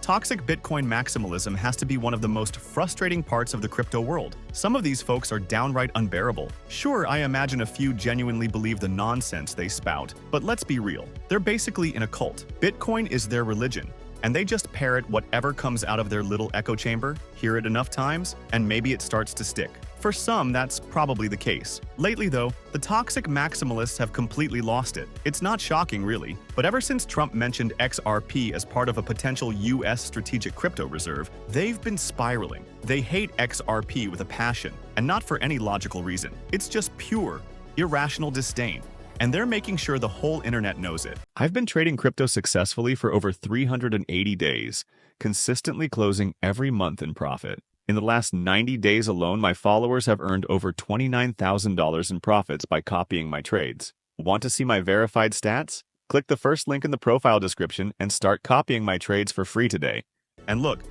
Toxic Bitcoin maximalism has to be one of the most frustrating parts of the crypto world. Some of these folks are downright unbearable. Sure, I imagine a few genuinely believe the nonsense they spout, but let's be real. They're basically in a cult. Bitcoin is their religion, and they just parrot whatever comes out of their little echo chamber, hear it enough times, and maybe it starts to stick. For some, that's probably the case. Lately, though, the toxic maximalists have completely lost it. It's not shocking, really, but ever since Trump mentioned XRP as part of a potential US strategic crypto reserve, they've been spiraling. They hate XRP with a passion, and not for any logical reason. It's just pure, irrational disdain. And they're making sure the whole internet knows it. I've been trading crypto successfully for over 380 days, consistently closing every month in profit. In the last 90 days alone, my followers have earned over $29,000 in profits by copying my trades. Want to see my verified stats? Click the first link in the profile description and start copying my trades for free today. And look,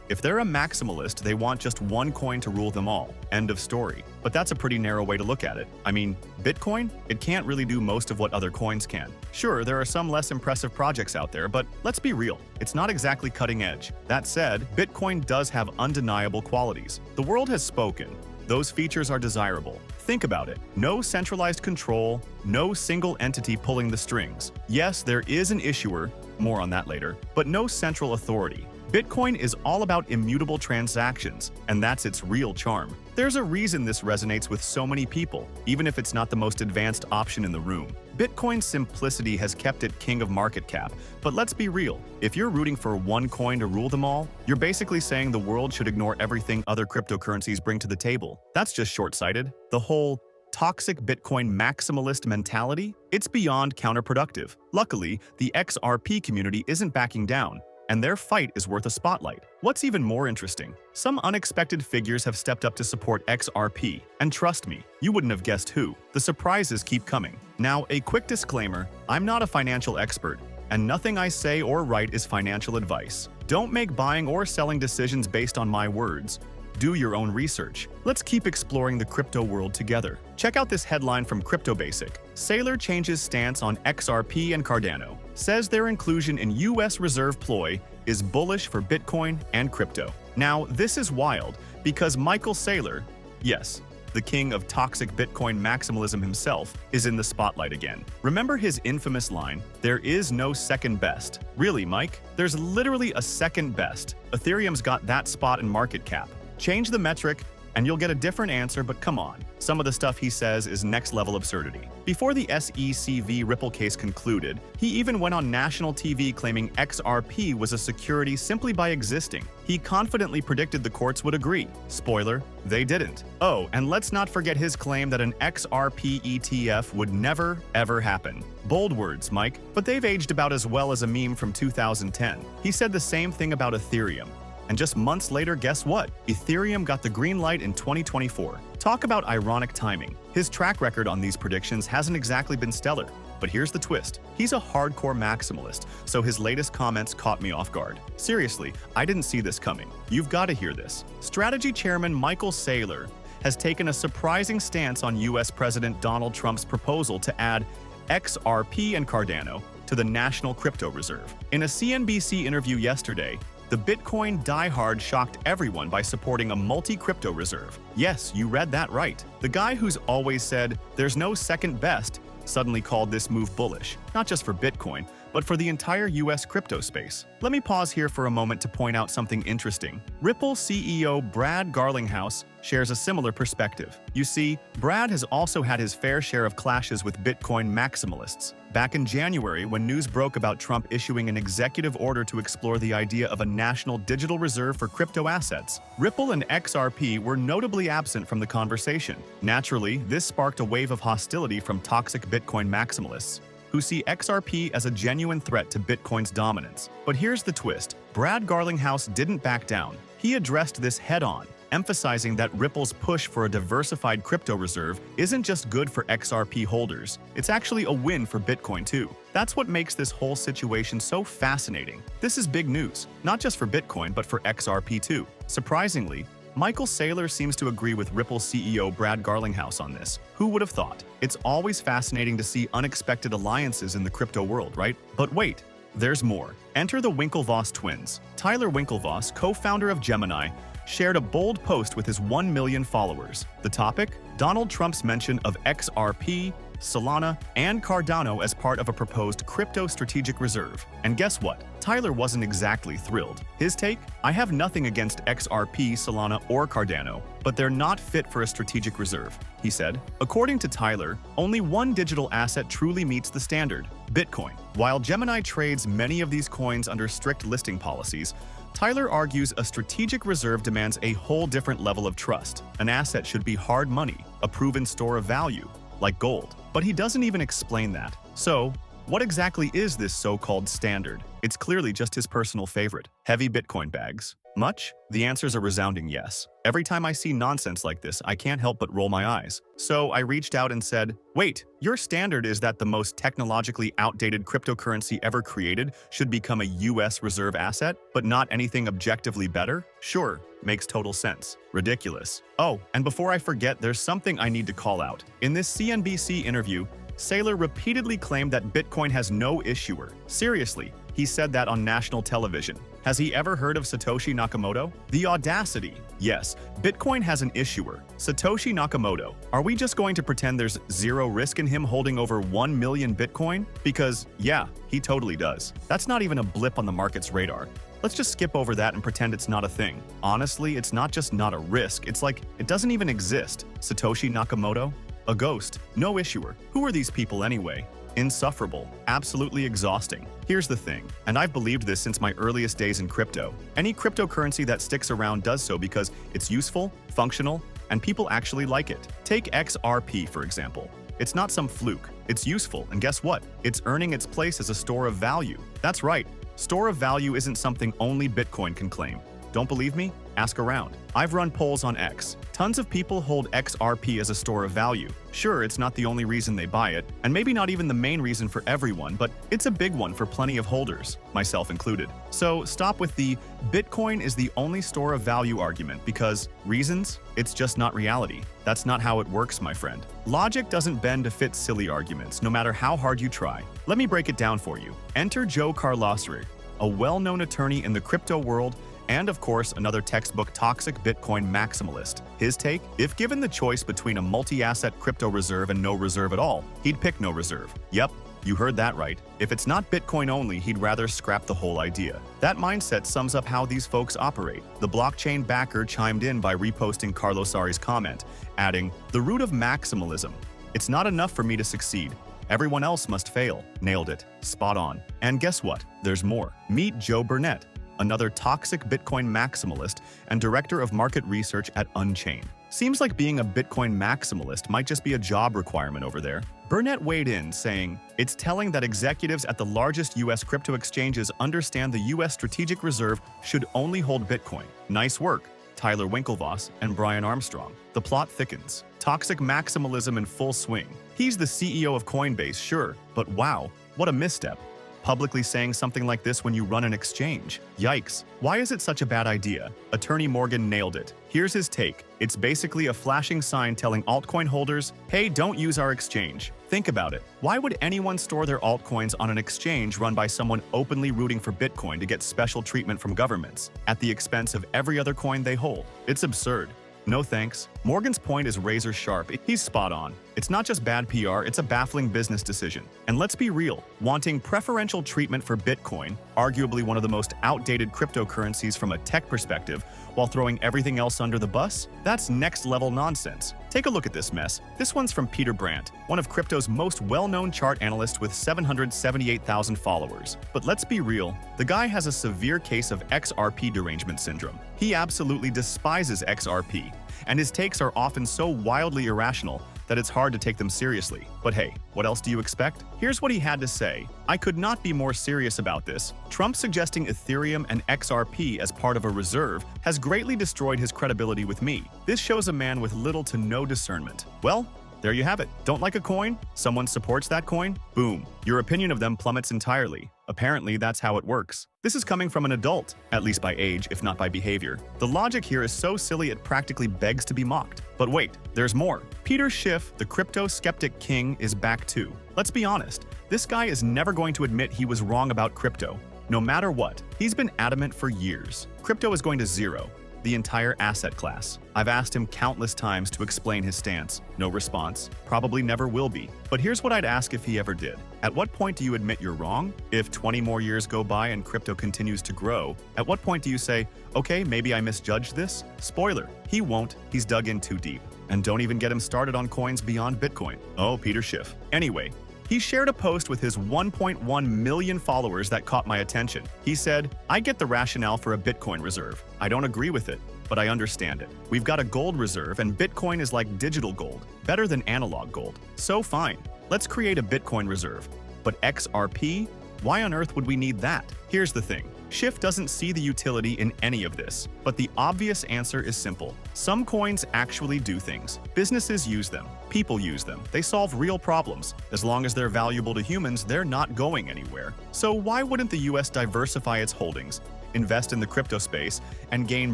if they're a maximalist, they want just one coin to rule them all. End of story. But that's a pretty narrow way to look at it. I mean, Bitcoin? It can't really do most of what other coins can. Sure, there are some less impressive projects out there, but let's be real. It's not exactly cutting edge. That said, Bitcoin does have undeniable qualities. The world has spoken. Those features are desirable. Think about it. No centralized control, no single entity pulling the strings. Yes, there is an issuer, more on that later, but no central authority. Bitcoin is all about immutable transactions, and that's its real charm. There's a reason this resonates with so many people, even if it's not the most advanced option in the room. Bitcoin's simplicity has kept it king of market cap, but let's be real. If you're rooting for one coin to rule them all, you're basically saying the world should ignore everything other cryptocurrencies bring to the table. That's just short-sighted. The whole toxic Bitcoin maximalist mentality? It's beyond counterproductive. Luckily, the XRP community isn't backing down, and their fight is worth a spotlight. What's even more interesting? Some unexpected figures have stepped up to support XRP, and trust me, you wouldn't have guessed who. The surprises keep coming. Now, a quick disclaimer, I'm not a financial expert, and nothing I say or write is financial advice. Don't make buying or selling decisions based on my words. Do your own research. Let's keep exploring the crypto world together. Check out this headline from CryptoBasic. Saylor changes stance on XRP and Cardano. Says their inclusion in US reserve ploy is bullish for Bitcoin and crypto. Now, this is wild because Michael Saylor, yes, the king of toxic Bitcoin maximalism himself, is in the spotlight again. Remember his infamous line, "There is no second best." Really, Mike? There's literally a second best. Ethereum's got that spot in market cap. Change the metric, and you'll get a different answer, but come on. Some of the stuff he says is next-level absurdity. Before the SEC Ripple case concluded, he even went on national TV claiming XRP was a security simply by existing. He confidently predicted the courts would agree. Spoiler, they didn't. Oh, and let's not forget his claim that an XRP ETF would never, ever happen. Bold words, Mike, but they've aged about as well as a meme from 2010. He said the same thing about Ethereum. And just months later, guess what? Ethereum got the green light in 2024. Talk about ironic timing. His track record on these predictions hasn't exactly been stellar. But here's the twist. He's a hardcore maximalist, so his latest comments caught me off guard. Seriously, I didn't see this coming. You've got to hear this. Strategy chairman Michael Saylor has taken a surprising stance on US President Donald Trump's proposal to add XRP and Cardano to the National Crypto Reserve. In a CNBC interview yesterday, the Bitcoin diehard shocked everyone by supporting a multi-crypto reserve. Yes, you read that right. The guy who's always said, "There's no second best," suddenly called this move bullish, not just for Bitcoin, but for the entire US crypto space. Let me pause here for a moment to point out something interesting. Ripple CEO Brad Garlinghouse shares a similar perspective. You see, Brad has also had his fair share of clashes with Bitcoin maximalists. Back in January, when news broke about Trump issuing an executive order to explore the idea of a national digital reserve for crypto assets, Ripple and XRP were notably absent from the conversation. Naturally, this sparked a wave of hostility from toxic Bitcoin maximalists, who see XRP as a genuine threat to Bitcoin's dominance. But here's the twist. Brad Garlinghouse didn't back down. He addressed this head-on, emphasizing that Ripple's push for a diversified crypto reserve isn't just good for XRP holders, it's actually a win for Bitcoin too. That's what makes this whole situation so fascinating. This is big news, not just for Bitcoin but for XRP too. Surprisingly, Michael Saylor seems to agree with Ripple CEO Brad Garlinghouse on this. Who would have thought? It's always fascinating to see unexpected alliances in the crypto world, right? But wait, there's more. Enter the Winklevoss twins. Tyler Winklevoss, co-founder of Gemini, shared a bold post with his 1 million followers. The topic? Donald Trump's mention of XRP, Solana, and Cardano as part of a proposed crypto strategic reserve. And guess what? Tyler wasn't exactly thrilled. His take? I have nothing against XRP, Solana, or Cardano, but they're not fit for a strategic reserve, he said. According to Tyler, only one digital asset truly meets the standard: Bitcoin. While Gemini trades many of these coins under strict listing policies, Tyler argues a strategic reserve demands a whole different level of trust. An asset should be hard money, a proven store of value, like gold. But he doesn't even explain that. So, what exactly is this so-called standard? It's clearly just his personal favorite: heavy Bitcoin bags. Much? The answer's a resounding yes. Every time I see nonsense like this, I can't help but roll my eyes. So I reached out and said, wait, your standard is that the most technologically outdated cryptocurrency ever created should become a US reserve asset, but not anything objectively better? Sure, makes total sense. Ridiculous. Oh, and before I forget, there's something I need to call out. In this CNBC interview, Saylor repeatedly claimed that Bitcoin has no issuer. Seriously, he said that on national television. Has he ever heard of Satoshi Nakamoto? The audacity. Yes, Bitcoin has an issuer, Satoshi Nakamoto. Are we just going to pretend there's zero risk in him holding over 1 million Bitcoin? Because, yeah, he totally does. That's not even a blip on the market's radar. Let's just skip over that and pretend it's not a thing. Honestly, it's not just not a risk, it's like it doesn't even exist. Satoshi Nakamoto? A ghost, no issuer. Who are these people anyway? Insufferable, absolutely exhausting. Here's the thing, and I've believed this since my earliest days in crypto. Any cryptocurrency that sticks around does so because it's useful, functional, and people actually like it. Take XRP, for example. It's not some fluke. It's useful, and guess what? It's earning its place as a store of value. That's right. Store of value isn't something only Bitcoin can claim. Don't believe me? Ask around. I've run polls on X. Tons of people hold XRP as a store of value. Sure, it's not the only reason they buy it, and maybe not even the main reason for everyone, but it's a big one for plenty of holders, myself included. So stop with the Bitcoin is the only store of value argument because reasons? It's just not reality. That's not how it works, my friend. Logic doesn't bend to fit silly arguments, no matter how hard you try. Let me break it down for you. Enter Joe Carlosser, a well-known attorney in the crypto world, and of course, another textbook toxic Bitcoin maximalist. His take? If given the choice between a multi-asset crypto reserve and no reserve at all, he'd pick no reserve. Yep, you heard that right. If it's not Bitcoin only, he'd rather scrap the whole idea. That mindset sums up how these folks operate. The blockchain backer chimed in by reposting Carlosser's comment, adding, "The root of maximalism. It's not enough for me to succeed. Everyone else must fail." Nailed it. Spot on. And guess what? There's more. Meet Joe Burnett, another toxic Bitcoin maximalist and director of market research at Unchained. Seems like being a Bitcoin maximalist might just be a job requirement over there. Burnett weighed in, saying, "It's telling that executives at the largest US crypto exchanges understand the US strategic reserve should only hold Bitcoin. Nice work, Tyler Winklevoss and Brian Armstrong." The plot thickens. Toxic maximalism in full swing. He's the CEO of Coinbase, sure, but wow, what a misstep. Publicly saying something like this when you run an exchange. Yikes. Why is it such a bad idea? Attorney Morgan nailed it. Here's his take. It's basically a flashing sign telling altcoin holders, hey, don't use our exchange. Think about it. Why would anyone store their altcoins on an exchange run by someone openly rooting for Bitcoin to get special treatment from governments at the expense of every other coin they hold? It's absurd. No thanks. Morgan's point is razor sharp. He's spot on. It's not just bad PR, it's a baffling business decision. And let's be real, wanting preferential treatment for Bitcoin, arguably one of the most outdated cryptocurrencies from a tech perspective, while throwing everything else under the bus? That's next-level nonsense. Take a look at this mess. This one's from Peter Brandt, one of crypto's most well-known chart analysts with 778,000 followers. But let's be real, the guy has a severe case of XRP derangement syndrome. He absolutely despises XRP, and his takes are often so wildly irrational that it's hard to take them seriously. But hey, what else do you expect? Here's what he had to say. "I could not be more serious about this. Trump suggesting Ethereum and XRP as part of a reserve has greatly destroyed his credibility with me. This shows a man with little to no discernment." Well, There you have it. Don't like a coin? Someone supports that coin? Boom. Your opinion of them plummets entirely. Apparently, that's how it works. This is coming from an adult, at least by age, if not by behavior. The logic here is so silly it practically begs to be mocked. But wait, there's more. Peter Schiff, the crypto skeptic king, is back too. Let's be honest, this guy is never going to admit he was wrong about crypto. No matter what, he's been adamant for years. Crypto is going to zero. The entire asset class. I've asked him countless times to explain his stance. No response. Probably never will be. But here's what I'd ask if he ever did. At what point do you admit you're wrong? If 20 more years go by and crypto continues to grow, at what point do you say, okay, maybe I misjudged this? Spoiler, he won't. He's dug in too deep. And don't even get him started on coins beyond Bitcoin. Oh, Peter Schiff. Anyway, he shared a post with his 1.1 million followers that caught my attention. He said, I get the rationale for a Bitcoin reserve. I don't agree with it, but I understand it. We've got a gold reserve and Bitcoin is like digital gold, better than analog gold. So fine, let's create a Bitcoin reserve. But XRP? Why on earth would we need that? Here's the thing. Schiff doesn't see the utility in any of this, but the obvious answer is simple. Some coins actually do things. Businesses use them. People use them. They solve real problems. As long as they're valuable to humans, they're not going anywhere. So why wouldn't the US diversify its holdings, invest in the crypto space, and gain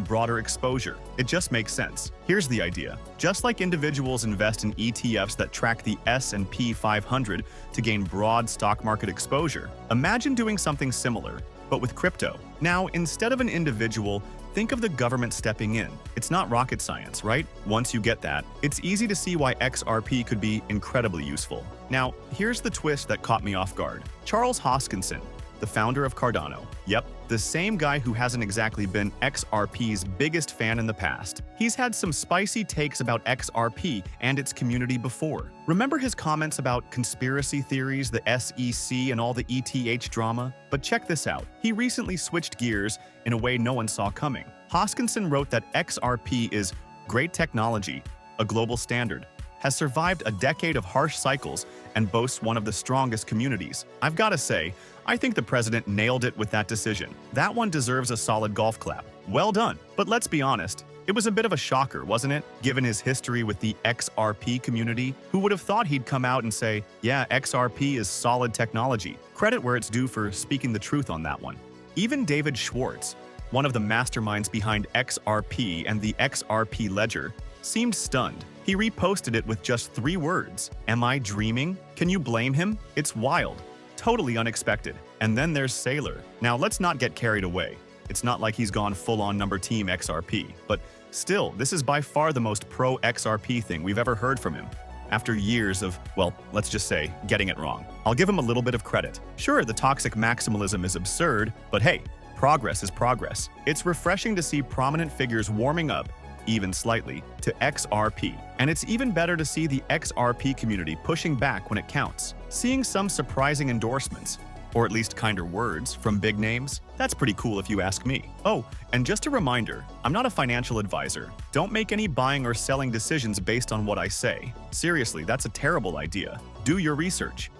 broader exposure? It just makes sense. Here's the idea. Just like individuals invest in ETFs that track the S&P 500 to gain broad stock market exposure, imagine doing something similar, but with crypto. Now, instead of an individual, think of the government stepping in. It's not rocket science, right? Once you get that, it's easy to see why XRP could be incredibly useful. Now, here's the twist that caught me off guard. Charles Hoskinson, the founder of Cardano. Yep, the same guy who hasn't exactly been XRP's biggest fan in the past. He's had some spicy takes about XRP and its community before. Remember his comments about conspiracy theories, the SEC, and all the ETH drama? But check this out. He recently switched gears in a way no one saw coming. Hoskinson wrote that XRP is great technology, a global standard, has survived a decade of harsh cycles, and boasts one of the strongest communities. I've got to say, I think the president nailed it with that decision. That one deserves a solid golf clap. Well done. But let's be honest, it was a bit of a shocker, wasn't it? Given his history with the XRP community, who would have thought he'd come out and say, yeah, XRP is solid technology. Credit where it's due for speaking the truth on that one. Even David Schwartz, one of the masterminds behind XRP and the XRP ledger, seemed stunned. He reposted it with just 3 words. Am I dreaming? Can you blame him? It's wild. Totally unexpected. And then there's Saylor. Now let's not get carried away. It's not like he's gone full-on number team XRP, but still, this is by far the most pro-XRP thing we've ever heard from him. After years of, well, let's just say, getting it wrong. I'll give him a little bit of credit. Sure, the toxic maximalism is absurd, but hey, progress is progress. It's refreshing to see prominent figures warming up, even slightly, to XRP. And it's even better to see the XRP community pushing back when it counts. Seeing some surprising endorsements, or at least kinder words, from big names, that's pretty cool if you ask me. Oh, and just a reminder, I'm not a financial advisor. Don't make any buying or selling decisions based on what I say. Seriously, that's a terrible idea. Do your research.